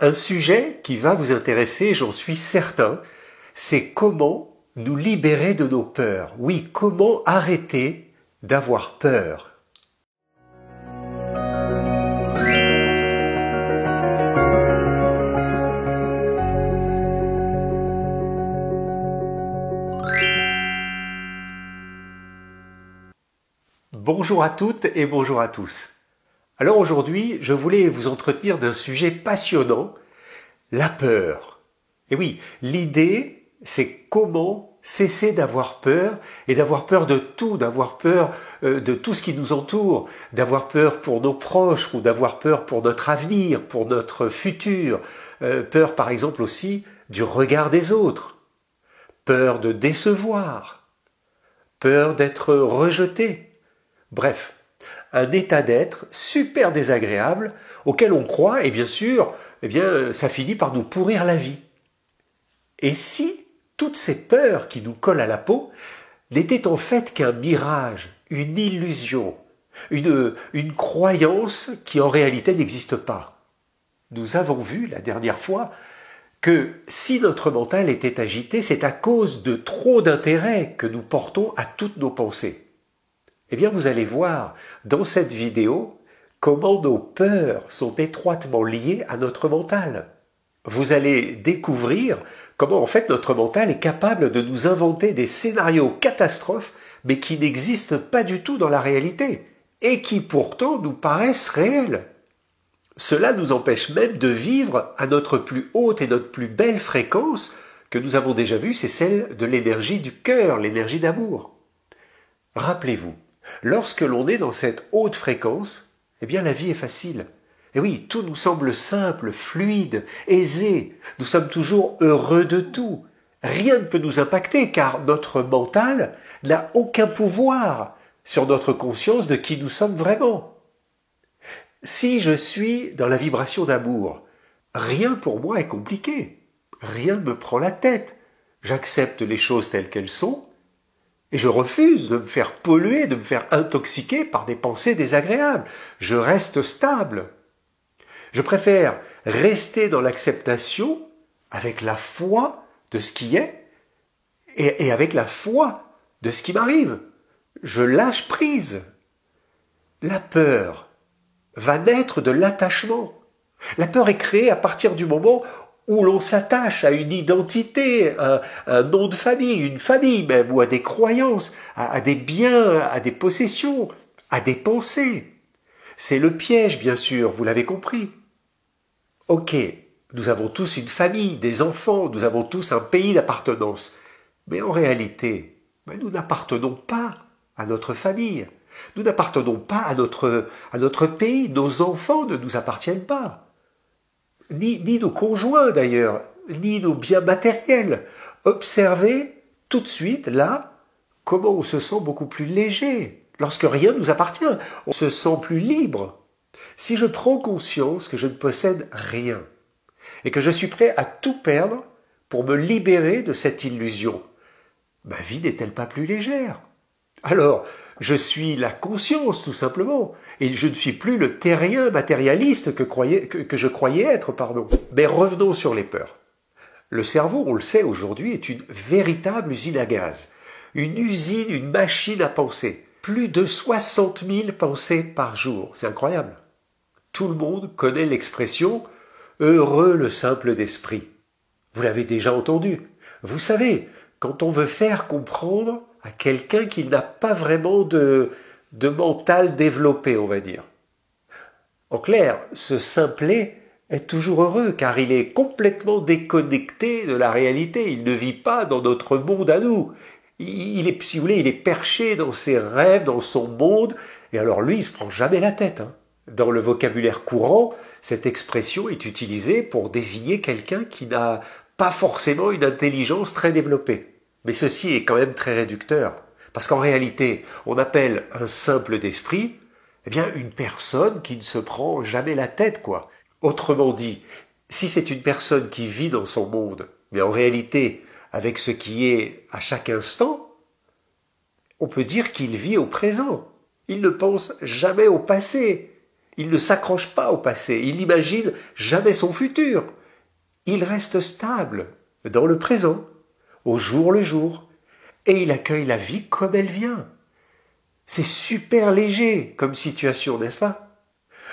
Un sujet qui va vous intéresser, j'en suis certain, c'est comment nous libérer de nos peurs. Oui, comment arrêter d'avoir peur. Bonjour à toutes et bonjour à tous. Alors aujourd'hui, je voulais vous entretenir d'un sujet passionnant, la peur. Et oui, l'idée, c'est comment cesser d'avoir peur et d'avoir peur de tout, d'avoir peur de tout ce qui nous entoure, d'avoir peur pour nos proches ou d'avoir peur pour notre avenir, pour notre futur, peur par exemple aussi du regard des autres, peur de décevoir, peur d'être rejeté. Bref, un état d'être super désagréable auquel on croit et bien sûr, ça finit par nous pourrir la vie. Et si toutes ces peurs qui nous collent à la peau n'étaient en fait qu'un mirage, une illusion, une croyance qui en réalité n'existe pas? Nous avons vu la dernière fois que si notre mental était agité, c'est à cause de trop d'intérêt que nous portons à toutes nos pensées. Eh bien, vous allez voir dans cette vidéo comment nos peurs sont étroitement liées à notre mental. Vous allez découvrir comment en fait notre mental est capable de nous inventer des scénarios catastrophes mais qui n'existent pas du tout dans la réalité et qui pourtant nous paraissent réels. Cela nous empêche même de vivre à notre plus haute et notre plus belle fréquence que nous avons déjà vue, c'est celle de l'énergie du cœur, l'énergie d'amour. Rappelez-vous, lorsque l'on est dans cette haute fréquence, eh bien la vie est facile. Et oui, tout nous semble simple, fluide, aisé. Nous sommes toujours heureux de tout. Rien ne peut nous impacter car notre mental n'a aucun pouvoir sur notre conscience de qui nous sommes vraiment. Si je suis dans la vibration d'amour, rien pour moi est compliqué. Rien ne me prend la tête. J'accepte les choses telles qu'elles sont. Et je refuse de me faire polluer, de me faire intoxiquer par des pensées désagréables. Je reste stable. Je préfère rester dans l'acceptation avec la foi de ce qui est et avec la foi de ce qui m'arrive. Je lâche prise. La peur va naître de l'attachement. La peur est créée à partir du moment où l'on s'attache à une identité, un nom de famille, une famille même, ou à des croyances, à des biens, à des possessions, à des pensées. C'est le piège, bien sûr, vous l'avez compris. Ok, nous avons tous une famille, des enfants, nous avons tous un pays d'appartenance. Mais en réalité, nous n'appartenons pas à notre famille. Nous n'appartenons pas à notre pays. Nos enfants ne nous appartiennent pas. Ni nos conjoints d'ailleurs, ni nos biens matériels. Observez tout de suite, là, comment on se sent beaucoup plus léger. Lorsque rien ne nous appartient, on se sent plus libre. Si je prends conscience que je ne possède rien et que je suis prêt à tout perdre pour me libérer de cette illusion, ma vie n'est-elle pas plus légère? Alors, je suis la conscience tout simplement, et je ne suis plus le terrien matérialiste que je croyais être. Mais revenons sur les peurs. Le cerveau, on le sait aujourd'hui, est une véritable usine à gaz. Une usine, une machine à penser. Plus de 60 000 pensées par jour. C'est incroyable. Tout le monde connaît l'expression « heureux le simple d'esprit ». Vous l'avez déjà entendu. Vous savez, quand on veut faire comprendre à quelqu'un qui n'a pas vraiment de mental développé, on va dire. En clair, ce simplet est toujours heureux car il est complètement déconnecté de la réalité. Il ne vit pas dans notre monde à nous. Il est, si vous voulez, il est perché dans ses rêves, dans son monde. Et alors lui, il se prend jamais la tête. Dans le vocabulaire courant, cette expression est utilisée pour désigner quelqu'un qui n'a pas forcément une intelligence très développée. Mais ceci est quand même très réducteur, parce qu'en réalité, on appelle un simple d'esprit, une personne qui ne se prend jamais la tête, quoi. Autrement dit, si c'est une personne qui vit dans son monde, mais en réalité, avec ce qui est à chaque instant, on peut dire qu'il vit au présent. Il ne pense jamais au passé. Il ne s'accroche pas au passé, il n'imagine jamais son futur. Il reste stable dans le présent, au jour le jour, et il accueille la vie comme elle vient. C'est super léger comme situation, n'est-ce pas?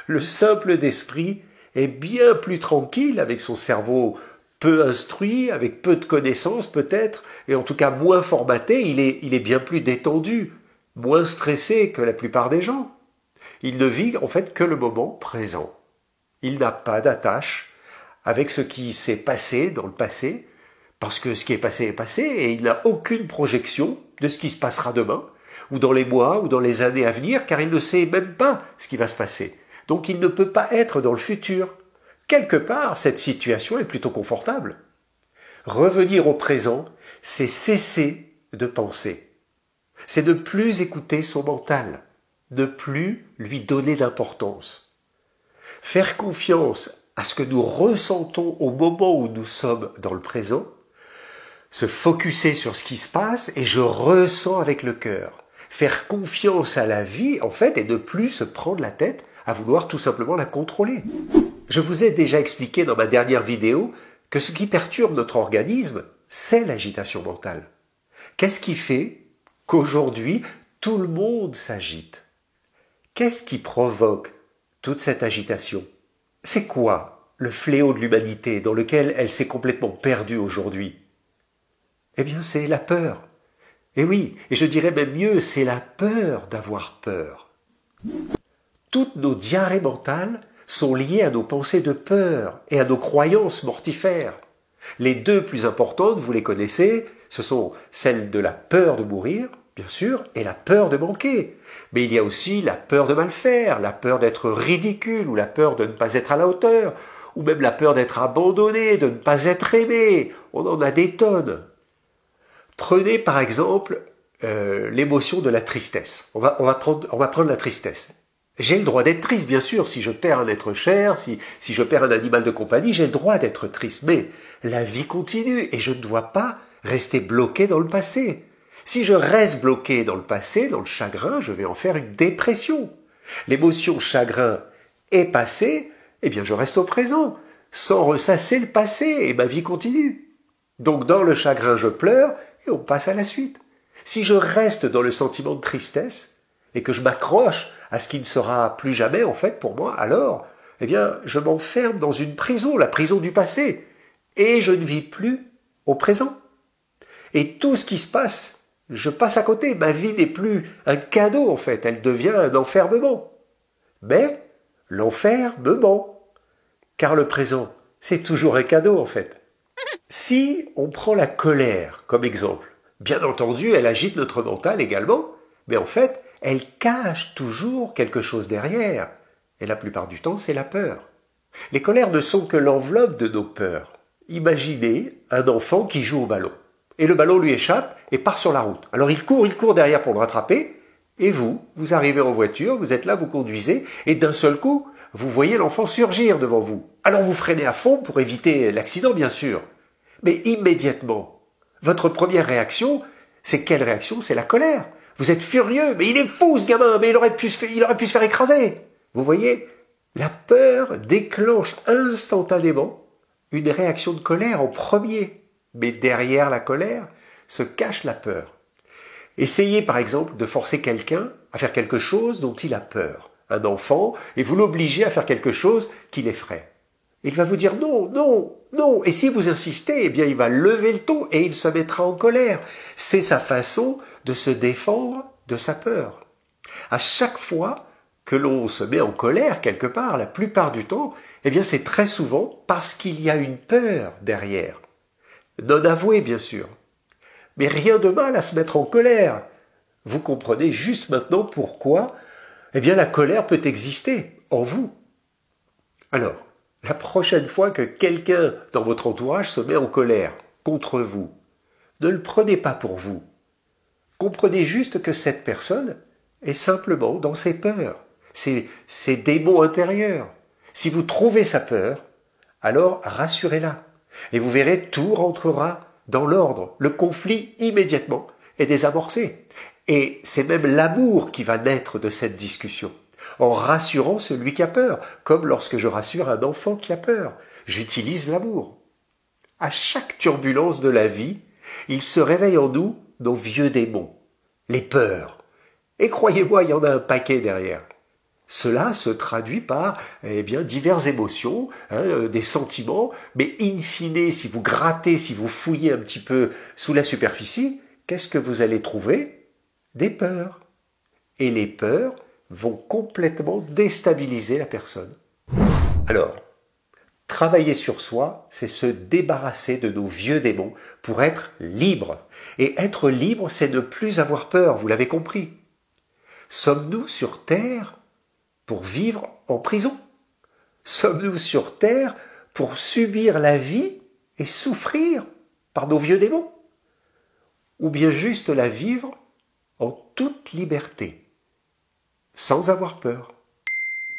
Le simple d'esprit est bien plus tranquille avec son cerveau peu instruit, avec peu de connaissances peut-être, et en tout cas moins formaté, il est bien plus détendu, moins stressé que la plupart des gens. Il ne vit en fait que le moment présent. Il n'a pas d'attache avec ce qui s'est passé dans le passé, parce que ce qui est passé, et il n'a aucune projection de ce qui se passera demain, ou dans les mois, ou dans les années à venir, car il ne sait même pas ce qui va se passer. Donc il ne peut pas être dans le futur. Quelque part, cette situation est plutôt confortable. Revenir au présent, c'est cesser de penser. C'est ne plus écouter son mental, ne plus lui donner d'importance. Faire confiance à ce que nous ressentons au moment où nous sommes dans le présent, se focuser sur ce qui se passe et je ressens avec le cœur. Faire confiance à la vie, en fait, et ne plus se prendre la tête à vouloir tout simplement la contrôler. Je vous ai déjà expliqué dans ma dernière vidéo que ce qui perturbe notre organisme, c'est l'agitation mentale. Qu'est-ce qui fait qu'aujourd'hui, tout le monde s'agite? Qu'est-ce qui provoque toute cette agitation? C'est quoi le fléau de l'humanité dans lequel elle s'est complètement perdue aujourd'hui? Eh bien, c'est la peur. Et oui, et je dirais même mieux, c'est la peur d'avoir peur. Toutes nos diarrhées mentales sont liées à nos pensées de peur et à nos croyances mortifères. Les deux plus importantes, vous les connaissez, ce sont celles de la peur de mourir, bien sûr, et la peur de manquer. Mais il y a aussi la peur de mal faire, la peur d'être ridicule, ou la peur de ne pas être à la hauteur, ou même la peur d'être abandonné, de ne pas être aimé. On en a des tonnes. Prenez par exemple l'émotion de la tristesse. On va prendre la tristesse. J'ai le droit d'être triste, bien sûr, si je perds un être cher, si je perds un animal de compagnie, j'ai le droit d'être triste. Mais la vie continue et je ne dois pas rester bloqué dans le passé. Si je reste bloqué dans le passé, dans le chagrin, je vais en faire une dépression. L'émotion chagrin est passée, eh bien je reste au présent, sans ressasser le passé et ma vie continue. Donc dans le chagrin, je pleure et on passe à la suite. Si je reste dans le sentiment de tristesse et que je m'accroche à ce qui ne sera plus jamais en fait pour moi, alors, eh bien, je m'enferme dans une prison, la prison du passé, et je ne vis plus au présent. Et tout ce qui se passe, je passe à côté. Ma vie n'est plus un cadeau en fait, elle devient un enfermement. Mais l'enfermement, car le présent, c'est toujours un cadeau en fait. Si on prend la colère comme exemple, bien entendu, elle agite notre mental également, mais en fait, elle cache toujours quelque chose derrière. Et la plupart du temps, c'est la peur. Les colères ne sont que l'enveloppe de nos peurs. Imaginez un enfant qui joue au ballon. Et le ballon lui échappe et part sur la route. Alors il court derrière pour le rattraper. Et vous arrivez en voiture, vous êtes là, vous conduisez, et d'un seul coup, vous voyez l'enfant surgir devant vous. Alors vous freinez à fond pour éviter l'accident, bien sûr. Mais immédiatement, votre première réaction, c'est quelle réaction? C'est la colère. Vous êtes furieux, mais il est fou ce gamin, mais il aurait pu se faire écraser. Vous voyez, la peur déclenche instantanément une réaction de colère en premier. Mais derrière la colère se cache la peur. Essayez par exemple de forcer quelqu'un à faire quelque chose dont il a peur. Un enfant, et vous l'obligez à faire quelque chose qui l'effraie. Il va vous dire non, non, non. Et si vous insistez, eh bien il va lever le ton et il se mettra en colère. C'est sa façon de se défendre de sa peur. À chaque fois que l'on se met en colère quelque part, la plupart du temps, eh bien c'est très souvent parce qu'il y a une peur derrière. Non avouée, bien sûr. Mais rien de mal à se mettre en colère. Vous comprenez juste maintenant pourquoi, eh bien la colère peut exister en vous. Alors, la prochaine fois que quelqu'un dans votre entourage se met en colère contre vous, ne le prenez pas pour vous. Comprenez juste que cette personne est simplement dans ses peurs, ses démons intérieurs. Si vous trouvez sa peur, alors rassurez-la. Et vous verrez, tout rentrera dans l'ordre. Le conflit, immédiatement, est désamorcé. Et c'est même l'amour qui va naître de cette discussion. en rassurant celui qui a peur, comme lorsque je rassure un enfant qui a peur. J'utilise l'amour. À chaque turbulence de la vie, il se réveille en nous nos vieux démons, les peurs. Et croyez-moi, il y en a un paquet derrière. Cela se traduit par diverses émotions, des sentiments, mais in fine, si vous grattez, si vous fouillez un petit peu sous la superficie, qu'est-ce que vous allez trouver? Des peurs. Et les peurs vont complètement déstabiliser la personne. Alors, travailler sur soi, c'est se débarrasser de nos vieux démons pour être libre. Et être libre, c'est ne plus avoir peur, vous l'avez compris. Sommes-nous sur Terre pour vivre en prison? Sommes-nous sur Terre pour subir la vie et souffrir par nos vieux démons? Ou bien juste la vivre en toute liberté, sans avoir peur?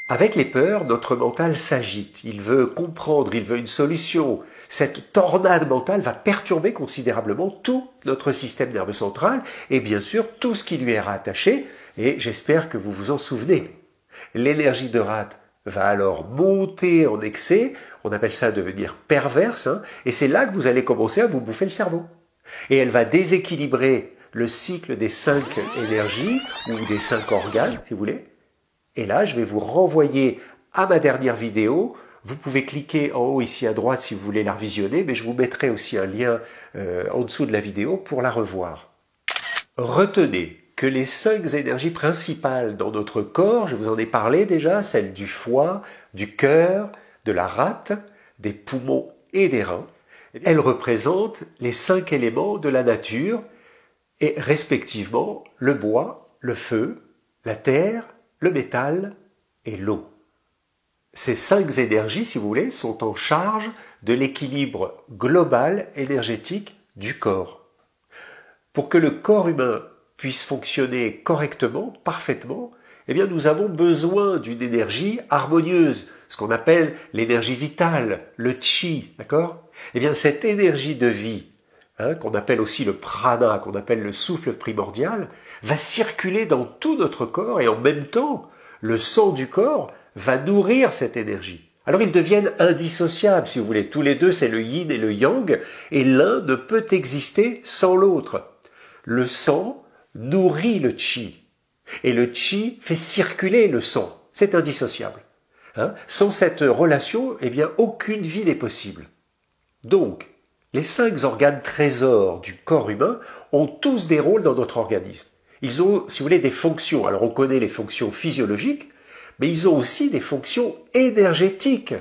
Avec les peurs, notre mental s'agite, il veut comprendre, il veut une solution. Cette tornade mentale va perturber considérablement tout notre système nerveux central et bien sûr tout ce qui lui est rattaché, et j'espère que vous vous en souvenez. L'énergie de rate va alors monter en excès, on appelle ça devenir perverse, et c'est là que vous allez commencer à vous bouffer le cerveau. Et elle va déséquilibrer le cycle des 5 énergies, ou des 5 organes, si vous voulez. Et là, je vais vous renvoyer à ma dernière vidéo. Vous pouvez cliquer en haut ici à droite si vous voulez la revisionner, mais je vous mettrai aussi un lien en dessous de la vidéo pour la revoir. Retenez que les 5 énergies principales dans notre corps, je vous en ai parlé déjà, celles du foie, du cœur, de la rate, des poumons et des reins, elles représentent les 5 éléments de la nature et respectivement le bois, le feu, la terre, le métal et l'eau. Ces 5 énergies, si vous voulez, sont en charge de l'équilibre global énergétique du corps. Pour que le corps humain puisse fonctionner correctement, parfaitement, eh bien nous avons besoin d'une énergie harmonieuse, ce qu'on appelle l'énergie vitale, le chi, d'accord? Eh bien cette énergie de vie, qu'on appelle aussi le prana, qu'on appelle le souffle primordial, va circuler dans tout notre corps et en même temps, le sang du corps va nourrir cette énergie. Alors ils deviennent indissociables, si vous voulez. Tous les deux, c'est le yin et le yang, et l'un ne peut exister sans l'autre. Le sang nourrit le chi, et le chi fait circuler le sang. C'est indissociable. Sans cette relation, eh bien, aucune vie n'est possible. Donc, les 5 organes trésors du corps humain ont tous des rôles dans notre organisme. Ils ont, si vous voulez, des fonctions. Alors on connaît les fonctions physiologiques, mais ils ont aussi des fonctions énergétiques.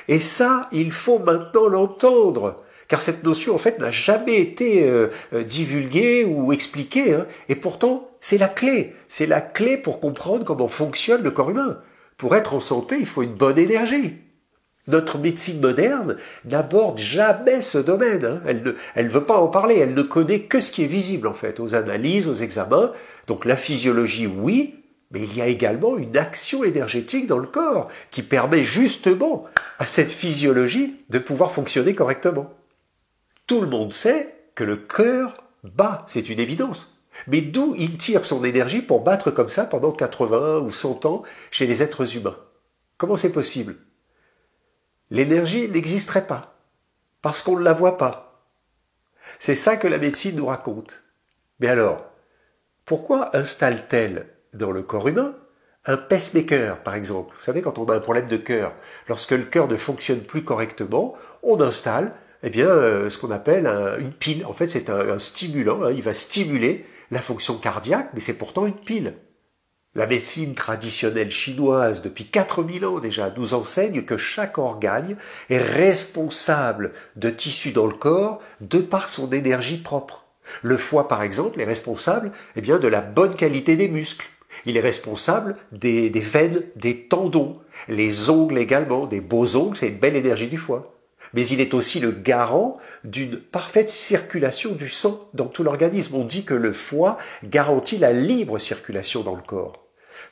Et ça, il faut maintenant l'entendre, car cette notion, en fait, n'a jamais été divulguée ou expliquée, et pourtant, c'est la clé. C'est la clé pour comprendre comment fonctionne le corps humain. Pour être en santé, il faut une bonne énergie. Notre médecine moderne n'aborde jamais ce domaine. Elle ne veut pas en parler. Elle ne connaît que ce qui est visible, en fait, aux analyses, aux examens. Donc la physiologie, oui, mais il y a également une action énergétique dans le corps qui permet justement à cette physiologie de pouvoir fonctionner correctement. Tout le monde sait que le cœur bat, c'est une évidence. Mais d'où il tire son énergie pour battre comme ça pendant 80 ou 100 ans chez les êtres humains? Comment c'est possible? L'énergie n'existerait pas, parce qu'on ne la voit pas. C'est ça que la médecine nous raconte. Mais alors, pourquoi installe-t-elle dans le corps humain un pacemaker, par exemple? Vous savez, quand on a un problème de cœur, lorsque le cœur ne fonctionne plus correctement, on installe ce qu'on appelle une pile. En fait, c'est un stimulant, il va stimuler la fonction cardiaque, mais c'est pourtant une pile. La médecine traditionnelle chinoise, depuis 4000 ans déjà, nous enseigne que chaque organe est responsable de tissus dans le corps de par son énergie propre. Le foie, par exemple, est responsable de la bonne qualité des muscles. Il est responsable des veines, des tendons. Les ongles également, des beaux ongles, c'est une belle énergie du foie. Mais il est aussi le garant d'une parfaite circulation du sang dans tout l'organisme. On dit que le foie garantit la libre circulation dans le corps.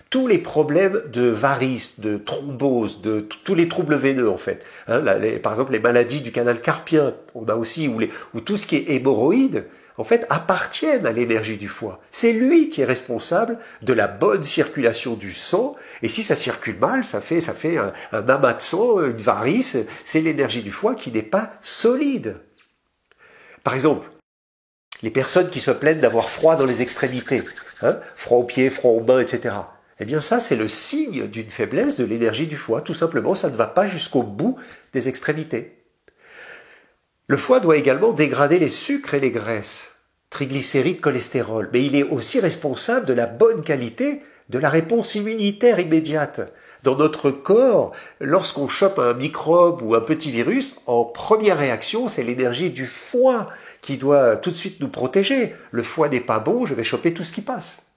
Tous les problèmes de varices, de thrombose, de tous les troubles veineux en fait, par exemple les maladies du canal carpien, on a aussi, ou tout ce qui est hémorroïdes, en fait, appartiennent à l'énergie du foie. C'est lui qui est responsable de la bonne circulation du sang. Et si ça circule mal, ça fait un amas de sang, une varice. C'est l'énergie du foie qui n'est pas solide. Par exemple, les personnes qui se plaignent d'avoir froid dans les extrémités, froid aux pieds, froid aux mains, etc. Eh bien ça, c'est le signe d'une faiblesse de l'énergie du foie. Tout simplement, ça ne va pas jusqu'au bout des extrémités. Le foie doit également dégrader les sucres et les graisses, triglycérides, cholestérol, mais il est aussi responsable de la bonne qualité de la réponse immunitaire immédiate. Dans notre corps, lorsqu'on chope un microbe ou un petit virus, en première réaction, c'est l'énergie du foie qui doit tout de suite nous protéger. Le foie n'est pas bon, je vais choper tout ce qui passe.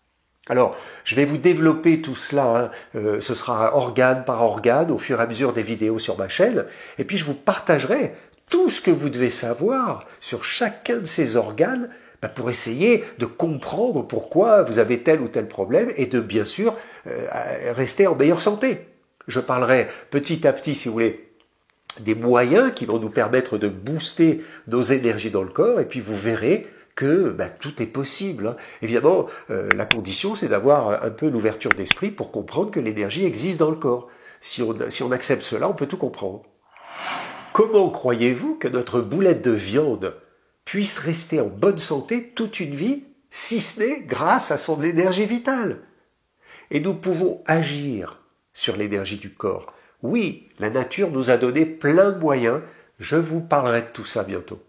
Alors, je vais vous développer tout cela, ce sera organe par organe au fur et à mesure des vidéos sur ma chaîne, et puis je vous partagerai tout ce que vous devez savoir sur chacun de ces organes pour essayer de comprendre pourquoi vous avez tel ou tel problème et de bien sûr rester en meilleure santé. Je parlerai petit à petit, si vous voulez, des moyens qui vont nous permettre de booster nos énergies dans le corps, et puis vous verrez que tout est possible. Évidemment, la condition, c'est d'avoir un peu l'ouverture d'esprit pour comprendre que l'énergie existe dans le corps. Si on accepte cela, on peut tout comprendre. Comment croyez-vous que notre boulette de viande puisse rester en bonne santé toute une vie, si ce n'est grâce à son énergie vitale? Et nous pouvons agir sur l'énergie du corps. Oui, la nature nous a donné plein de moyens, je vous parlerai de tout ça bientôt.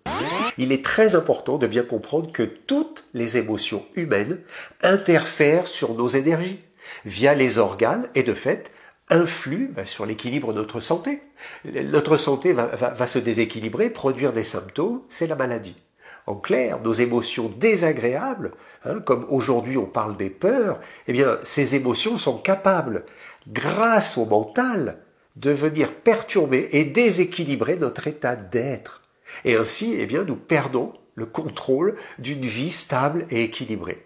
Il est très important de bien comprendre que toutes les émotions humaines interfèrent sur nos énergies, via les organes, et de fait, influent sur l'équilibre de notre santé. Notre santé va se déséquilibrer, produire des symptômes, c'est la maladie. En clair, nos émotions désagréables, comme aujourd'hui on parle des peurs, eh bien, ces émotions sont capables, grâce au mental, de venir perturber et déséquilibrer notre état d'être. Et ainsi, eh bien, nous perdons le contrôle d'une vie stable et équilibrée.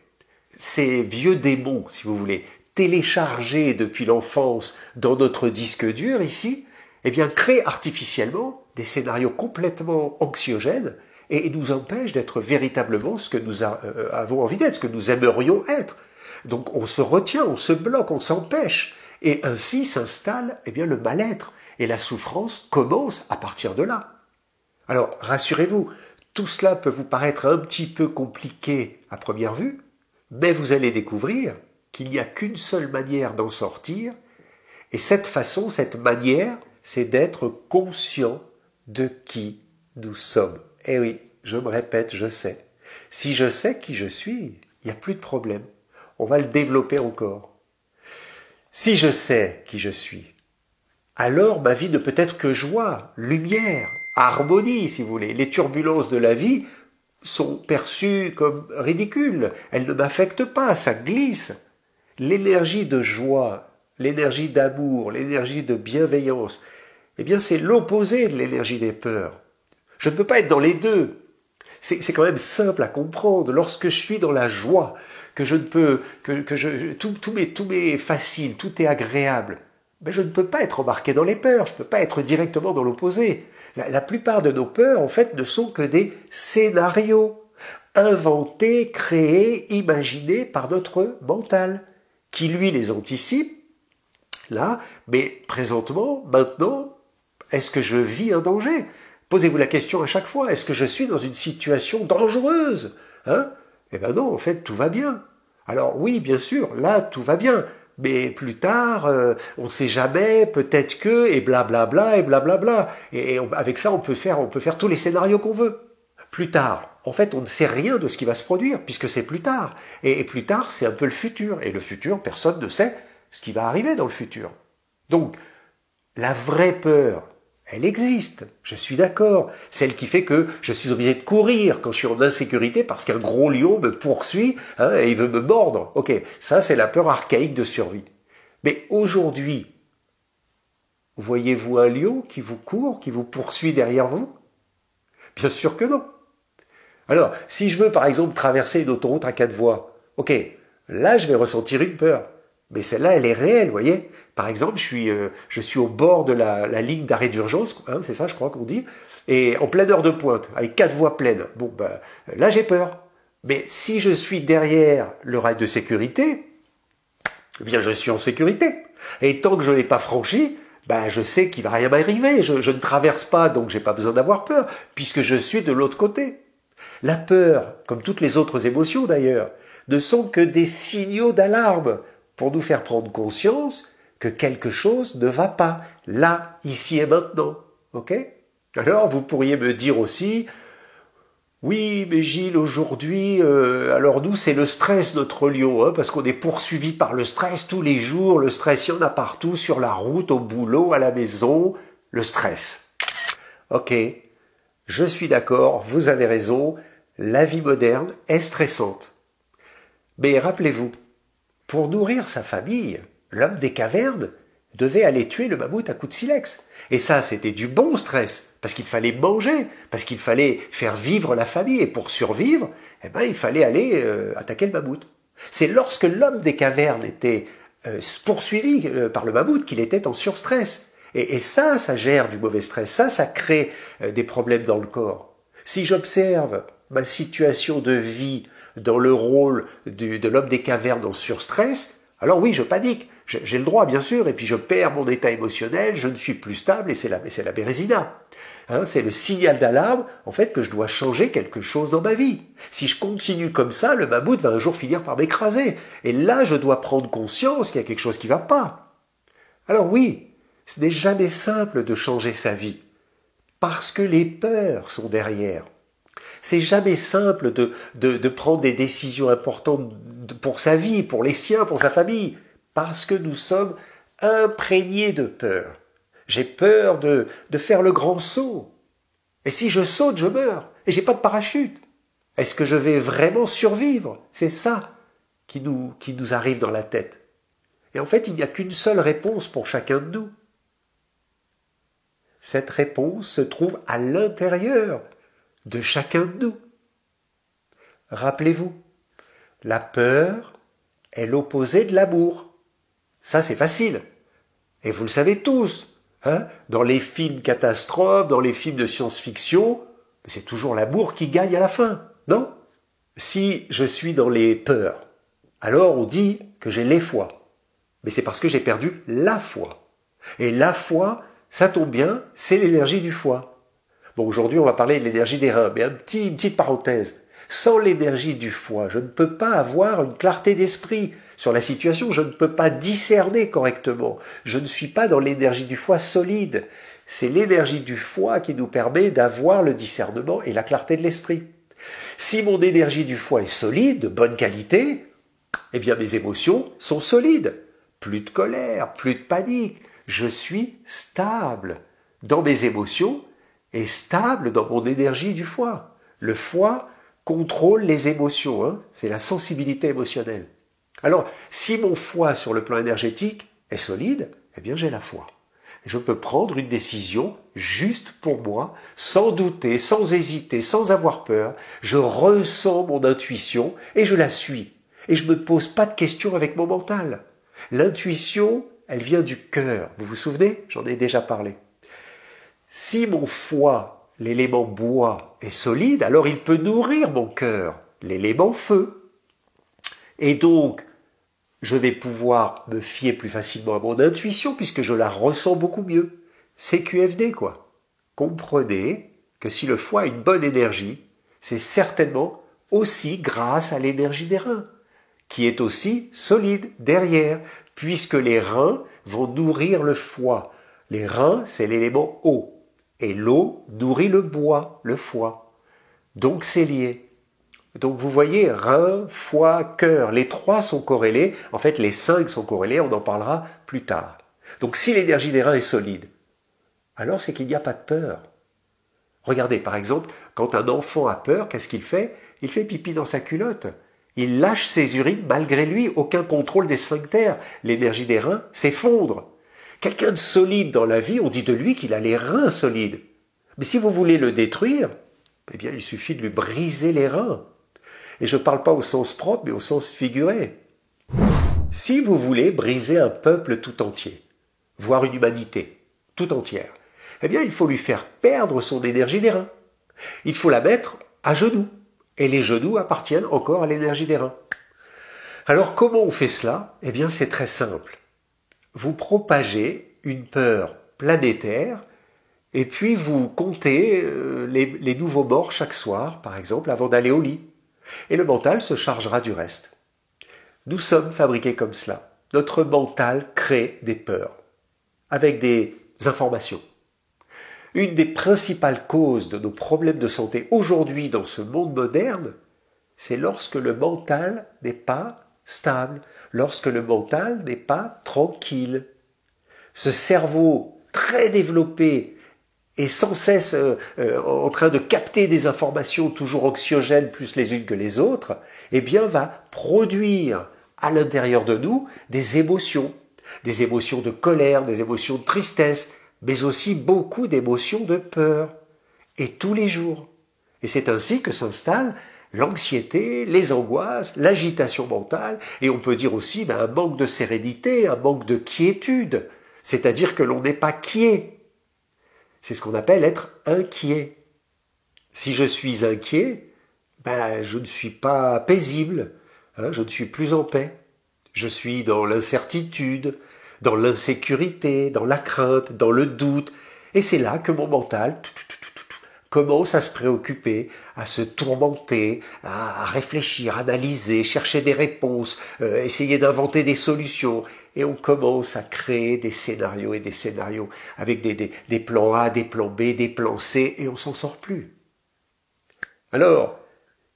Ces vieux démons, si vous voulez, téléchargés depuis l'enfance dans notre disque dur ici, eh bien, créent artificiellement des scénarios complètement anxiogènes et nous empêchent d'être véritablement ce que nous avons envie d'être, ce que nous aimerions être. Donc on se retient, on se bloque, on s'empêche. Et ainsi s'installe le mal-être. Et la souffrance commence à partir de là. Alors, rassurez-vous, tout cela peut vous paraître un petit peu compliqué à première vue, mais vous allez découvrir qu'il n'y a qu'une seule manière d'en sortir, et cette façon, cette manière, c'est d'être conscient de qui nous sommes. Eh oui, je me répète, je sais. Si je sais qui je suis, il n'y a plus de problème. On va le développer encore. Si je sais qui je suis, alors ma vie ne peut être que joie, lumière, harmonie, si vous voulez. Les turbulences de la vie sont perçues comme ridicules. Elles ne m'affectent pas, ça glisse. L'énergie de joie, l'énergie d'amour, l'énergie de bienveillance, eh bien c'est l'opposé de l'énergie des peurs. Je ne peux pas être dans les deux. C'est quand même simple à comprendre. Lorsque je suis dans la joie, que je ne peux, tout m'est facile, tout est agréable, mais je ne peux pas être embarqué dans les peurs, je ne peux pas être directement dans l'opposé. La plupart de nos peurs, en fait, ne sont que des scénarios inventés, créés, imaginés par notre mental, qui lui les anticipe, là, mais présentement, maintenant, est-ce que je vis un danger? Posez-vous la question à chaque fois, est-ce que je suis dans une situation dangereuse? Eh ben non, en fait, tout va bien. Alors oui, bien sûr, là, tout va bien. Mais plus tard, on ne sait jamais, peut-être que, et blablabla, et blablabla. Et avec ça, on peut faire tous les scénarios qu'on veut. Plus tard, en fait, on ne sait rien de ce qui va se produire, puisque c'est plus tard. Et plus tard, c'est un peu le futur. Et le futur, personne ne sait ce qui va arriver dans le futur. Donc, la vraie peur, elle existe, je suis d'accord. Celle qui fait que je suis obligé de courir quand je suis en insécurité parce qu'un gros lion me poursuit et il veut me mordre. Ok, ça c'est la peur archaïque de survie. Mais aujourd'hui, voyez-vous un lion qui vous court, qui vous poursuit derrière vous? Bien sûr que non. Alors, si je veux par exemple traverser une autoroute à 4 voies, ok, là je vais ressentir une peur. Mais celle-là, elle est réelle, vous voyez. Par exemple, je suis au bord de la ligne d'arrêt d'urgence, c'est ça, je crois qu'on dit, et en pleine heure de pointe, avec 4 voies pleines. Bon, là, j'ai peur. Mais si je suis derrière le rail de sécurité, eh bien je suis en sécurité. Et tant que je ne l'ai pas franchi, ben je sais qu'il va rien m'arriver. Je ne traverse pas, donc j'ai pas besoin d'avoir peur, puisque je suis de l'autre côté. La peur, comme toutes les autres émotions d'ailleurs, ne sont que des signaux d'alarme pour nous faire prendre conscience que quelque chose ne va pas, là, ici et maintenant. Ok ? Alors vous pourriez me dire aussi, oui, mais Gilles, aujourd'hui, alors nous, c'est le stress, notre lion, hein, parce qu'on est poursuivi par le stress tous les jours. Le stress, il y en a partout, sur la route, au boulot, à la maison. Le stress. Ok, je suis d'accord, vous avez raison, la vie moderne est stressante. Mais rappelez-vous, pour nourrir sa famille, l'homme des cavernes devait aller tuer le mammouth à coups de silex. Et ça, c'était du bon stress, parce qu'il fallait manger, parce qu'il fallait faire vivre la famille. Et pour survivre, eh ben, il fallait aller attaquer le mammouth. C'est lorsque l'homme des cavernes était poursuivi par le mammouth qu'il était en surstress. Et ça gère du mauvais stress. Ça crée des problèmes dans le corps. Si j'observe ma situation de vie dans le rôle de l'homme des cavernes en surstress, alors oui, je panique. J'ai le droit, bien sûr, et puis je perds mon état émotionnel, je ne suis plus stable, et c'est la bérésina. Hein, c'est le signal d'alarme, en fait, que je dois changer quelque chose dans ma vie. Si je continue comme ça, le mammouth va un jour finir par m'écraser. Et là, je dois prendre conscience qu'il y a quelque chose qui ne va pas. Alors oui, ce n'est jamais simple de changer sa vie, parce que les peurs sont derrière. C'est jamais simple de prendre des décisions importantes pour sa vie, pour les siens, pour sa famille, parce que nous sommes imprégnés de peur. J'ai peur de faire le grand saut. Et si je saute, je meurs. Et j'ai pas de parachute. Est-ce que je vais vraiment survivre? C'est ça qui nous arrive dans la tête. Et en fait, il n'y a qu'une seule réponse pour chacun de nous. Cette réponse se trouve à l'intérieur de chacun de nous. Rappelez-vous, la peur est l'opposé de l'amour. Ça, c'est facile. Et vous le savez tous. Hein, dans les films catastrophes, dans les films de science-fiction, c'est toujours l'amour qui gagne à la fin, non? Si je suis dans les peurs, alors on dit que j'ai les foi. Mais c'est parce que j'ai perdu la foi. Et la foi, ça tombe bien, c'est l'énergie du foie. Bon, aujourd'hui, on va parler de l'énergie des reins, mais une petite parenthèse. Sans l'énergie du foie, je ne peux pas avoir une clarté d'esprit sur la situation, je ne peux pas discerner correctement. Je ne suis pas dans l'énergie du foie solide. C'est l'énergie du foie qui nous permet d'avoir le discernement et la clarté de l'esprit. Si mon énergie du foie est solide, de bonne qualité, eh bien mes émotions sont solides. Plus de colère, plus de panique. Je suis stable dans mes émotions et stable dans mon énergie du foie. Le foie contrôle les émotions, hein, c'est la sensibilité émotionnelle. Alors, si mon foie sur le plan énergétique est solide, eh bien j'ai la foi. Je peux prendre une décision juste pour moi, sans douter, sans hésiter, sans avoir peur. Je ressens mon intuition et je la suis. Et je ne me pose pas de questions avec mon mental. L'intuition, elle vient du cœur. Vous vous souvenez? J'en ai déjà parlé. Si mon foie, l'élément bois, est solide, alors il peut nourrir mon cœur, l'élément feu. Et donc, je vais pouvoir me fier plus facilement à mon intuition puisque je la ressens beaucoup mieux. C'est QFD, quoi. Comprenez que si le foie a une bonne énergie, c'est certainement aussi grâce à l'énergie des reins, qui est aussi solide derrière, puisque les reins vont nourrir le foie. Les reins, c'est l'élément eau. Et l'eau nourrit le bois, le foie. Donc c'est lié. Donc vous voyez, rein, foie, cœur, les trois sont corrélés. En fait, les 5 sont corrélés, on en parlera plus tard. Donc si l'énergie des reins est solide, alors c'est qu'il n'y a pas de peur. Regardez, par exemple, quand un enfant a peur, qu'est-ce qu'il fait? Il fait pipi dans sa culotte. Il lâche ses urines malgré lui, aucun contrôle des sphincters. L'énergie des reins s'effondre. Quelqu'un de solide dans la vie, on dit de lui qu'il a les reins solides. Mais si vous voulez le détruire, eh bien il suffit de lui briser les reins. Et je ne parle pas au sens propre, mais au sens figuré. Si vous voulez briser un peuple tout entier, voire une humanité tout entière, eh bien il faut lui faire perdre son énergie des reins. Il faut la mettre à genoux, Et les genoux appartiennent encore à l'énergie des reins. Alors comment on fait cela? Eh bien c'est très simple. Vous propagez une peur planétaire et puis vous comptez les nouveaux morts chaque soir, par exemple, avant d'aller au lit. Et le mental se chargera du reste. Nous sommes fabriqués comme cela. Notre mental crée des peurs, avec des informations. Une des principales causes de nos problèmes de santé aujourd'hui dans ce monde moderne, c'est lorsque le mental n'est pas stable, lorsque le mental n'est pas tranquille. Ce cerveau très développé et sans cesse en train de capter des informations toujours anxiogènes plus les unes que les autres, eh bien va produire à l'intérieur de nous des émotions de colère, des émotions de tristesse, mais aussi beaucoup d'émotions de peur, et tous les jours. Et c'est ainsi que s'installe l'anxiété, les angoisses, l'agitation mentale, et on peut dire aussi un manque de sérénité, un manque de quiétude, c'est-à-dire que l'on n'est pas quiet. C'est ce qu'on appelle être inquiet. Si je suis inquiet, je ne suis pas paisible, je ne suis plus en paix. Je suis dans l'incertitude, dans l'insécurité, dans la crainte, dans le doute. Et c'est là que mon mental commence à se préoccuper, à se tourmenter, à réfléchir, analyser, chercher des réponses, essayer d'inventer des solutions. Et on commence à créer des scénarios et des scénarios avec des plans A, des plans B, des plans C, et on s'en sort plus. Alors,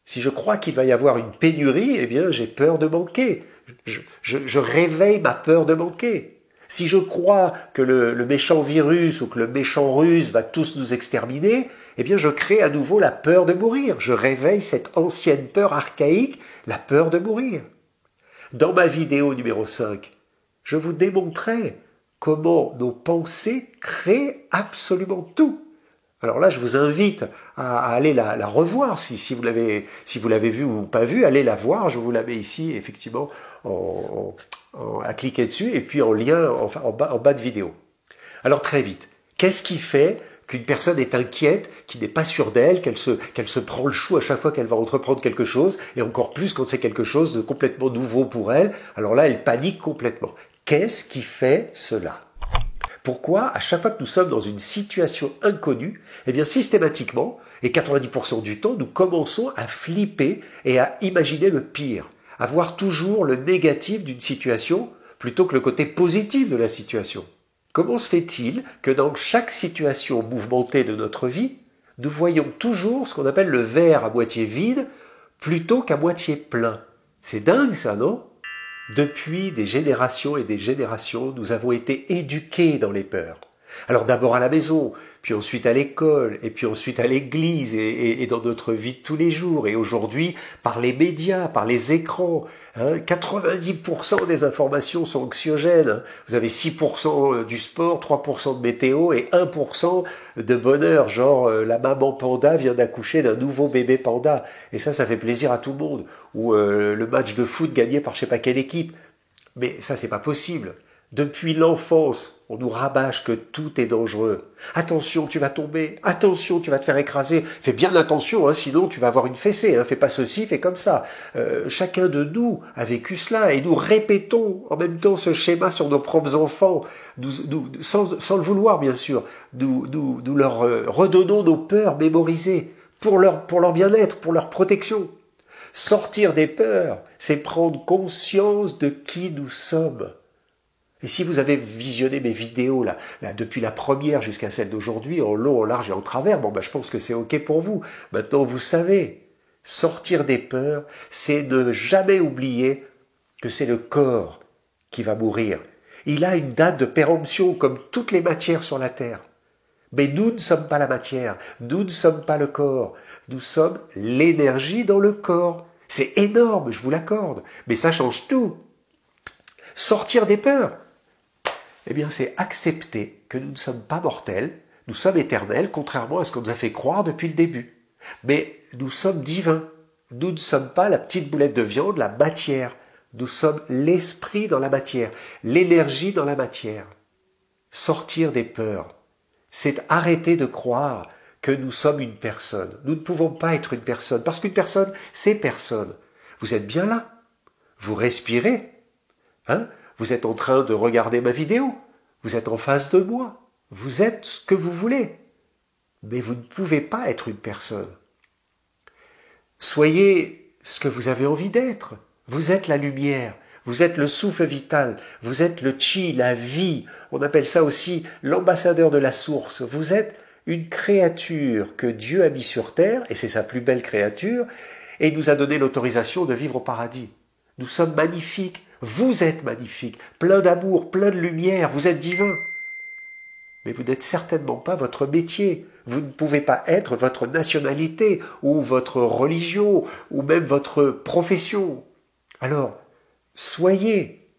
si je crois qu'il va y avoir une pénurie, eh bien j'ai peur de manquer. Je réveille ma peur de manquer. Si je crois que le méchant virus ou que le méchant russe va tous nous exterminer, eh bien je crée à nouveau la peur de mourir. Je réveille cette ancienne peur archaïque, la peur de mourir. Dans ma vidéo numéro 5, je vous démontrais comment nos pensées créent absolument tout. Alors là, je vous invite à aller la revoir, si vous l'avez vue ou pas vue, allez la voir, je vous la mets ici, effectivement, à cliquer dessus, et puis en lien en bas de vidéo. Alors très vite, qu'est-ce qui fait qu'une personne est inquiète, qui n'est pas sûre d'elle, qu'elle se prend le chou à chaque fois qu'elle va entreprendre quelque chose, et encore plus quand c'est quelque chose de complètement nouveau pour elle, alors là, elle panique complètement. Qu'est-ce qui fait cela ? Pourquoi, à chaque fois que nous sommes dans une situation inconnue, eh bien systématiquement, et 90% du temps, nous commençons à flipper et à imaginer le pire, à voir toujours le négatif d'une situation plutôt que le côté positif de la situation. Comment se fait-il que dans chaque situation mouvementée de notre vie, nous voyons toujours ce qu'on appelle le verre à moitié vide plutôt qu'à moitié plein? C'est dingue ça, non ? Depuis des générations et des générations, nous avons été éduqués dans les peurs. Alors d'abord à la maison, puis ensuite à l'école, et puis ensuite à l'église et dans notre vie de tous les jours. Et aujourd'hui, par les médias, par les écrans, 90% des informations sont anxiogènes. Vous avez 6% du sport, 3% de météo et 1% de bonheur. Genre la maman panda vient d'accoucher d'un nouveau bébé panda. Et ça fait plaisir à tout le monde. Ou le match de foot gagné par je sais pas quelle équipe. Mais ça, c'est pas possible. Depuis l'enfance, on nous rabâche que tout est dangereux. Attention, tu vas tomber. Attention, tu vas te faire écraser. Fais bien attention, sinon tu vas avoir une fessée. Fais pas ceci, fais comme ça. Chacun de nous a vécu cela et nous répétons en même temps ce schéma sur nos propres enfants, sans le vouloir bien sûr. Nous leur redonnons nos peurs mémorisées pour leur bien-être, pour leur protection. Sortir des peurs, c'est prendre conscience de qui nous sommes. Et si vous avez visionné mes vidéos là depuis la première jusqu'à celle d'aujourd'hui, en long, en large et en travers, je pense que c'est ok pour vous. Maintenant, vous savez, sortir des peurs, c'est ne jamais oublier que c'est le corps qui va mourir. Il a une date de péremption comme toutes les matières sur la Terre. Mais nous ne sommes pas la matière, nous ne sommes pas le corps, nous sommes l'énergie dans le corps. C'est énorme, je vous l'accorde, mais ça change tout. Sortir des peurs, eh bien c'est accepter que nous ne sommes pas mortels, nous sommes éternels, contrairement à ce qu'on nous a fait croire depuis le début. Mais nous sommes divins, nous ne sommes pas la petite boulette de viande, la matière. Nous sommes l'esprit dans la matière, l'énergie dans la matière. Sortir des peurs, c'est arrêter de croire que nous sommes une personne. Nous ne pouvons pas être une personne, parce qu'une personne, c'est personne. Vous êtes bien là, vous respirez, hein? Vous êtes en train de regarder ma vidéo, vous êtes en face de moi, vous êtes ce que vous voulez, mais vous ne pouvez pas être une personne. Soyez ce que vous avez envie d'être. Vous êtes la lumière, vous êtes le souffle vital, vous êtes le chi, la vie. On appelle ça aussi l'ambassadeur de la source. Vous êtes une créature que Dieu a mis sur terre, et c'est sa plus belle créature, et il nous a donné l'autorisation de vivre au paradis. Nous sommes magnifiques, vous êtes magnifiques, plein d'amour, plein de lumière, vous êtes divins. Mais vous n'êtes certainement pas votre métier. Vous ne pouvez pas être votre nationalité, ou votre religion, ou même votre profession. Alors, soyez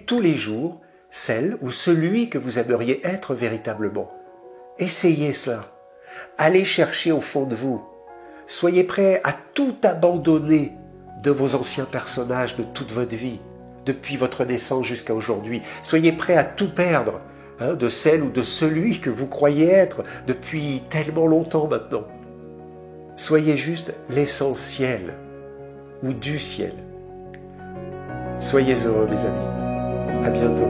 tous les jours celle ou celui que vous aimeriez être véritablement. Essayez cela. Allez chercher au fond de vous. Soyez prêts à tout abandonner de vos anciens personnages de toute votre vie, depuis votre naissance jusqu'à aujourd'hui. Soyez prêts à tout perdre, de celle ou de celui que vous croyez être depuis tellement longtemps maintenant. Soyez juste l'essentiel ou du ciel. Soyez heureux, les amis. À bientôt.